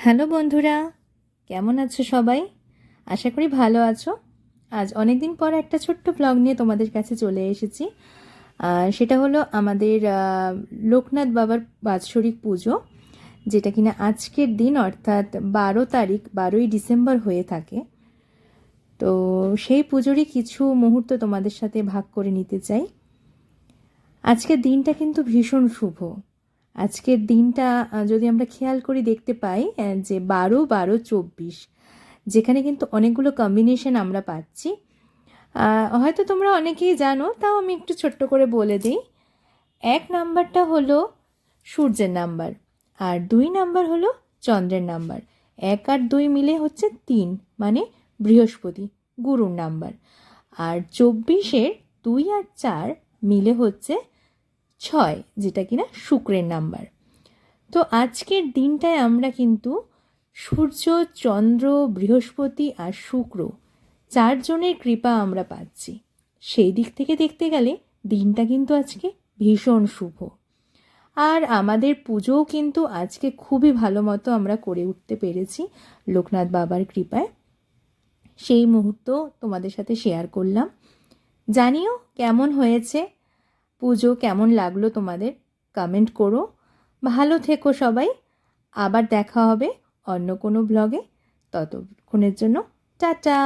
Hello বন্ধুরা, কেমন আছো সবাই? আশা করি ভালো আছো। আজ অনেক দিন পর একটা ছোট্ট ব্লগ নিয়ে তোমাদের কাছে চলে এসেছি। সেটা হলো আমাদের লোকনাথ বাবার বাৎসরিক পুজো, যেটা কিনা আজকের দিন অর্থাৎ 12 তারিখ 12ই ডিসেম্বর হয়ে থাকে। তো সেই পুজোরই কিছু মুহূর্ত তোমাদের সাথে ভাগ করে নিতে চাই। আজকের দিনটা কিন্তু ভীষণ শুভ। আজকের দিনটা যদি আমরা খেয়াল করি দেখতে পাই যে 12-12-24, যেখানে কিন্তু অনেকগুলো কম্বিনেশন আমরা পাচ্ছি। হয়তো তোমরা অনেকেই জানো, তাও আমি একটু ছোট্ট করে বলে দিই। 1 নাম্বারটা হলো সূর্যের নাম্বার, আর 2 নাম্বার হলো চন্দ্রের নাম্বার। 1 আর 2 মিলে হচ্ছে 3, মানে বৃহস্পতি গুরুর নাম্বার। আর 24-এর 2 আর 4 মিলে হচ্ছে 6, যেটা কিনা শুক্রের নাম্বার। তো আজকের দিনটায় আমরা কিন্তু সূর্য, চন্দ্র, বৃহস্পতি আর শুক্র 4 জনের কৃপা আমরা পাচ্ছি। সেই দিক থেকে দেখতে গেলে দিনটা কিন্তু আজকে ভীষণ শুভ। আর আমাদের পুজোও কিন্তু আজকে খুবই ভালো মতো আমরা করে উঠতে পেরেছি লোকনাথ বাবার কৃপায়। সেই মুহূর্ত তোমাদের সাথে শেয়ার করলাম। জানিও কেমন হয়েছে পুজো, কেমন লাগলো তোমাদের, কমেন্ট করো। ভালো থেকো সবাই। আবার দেখা হবে অন্য কোনো ব্লগে। ততক্ষণের জন্য টাটা।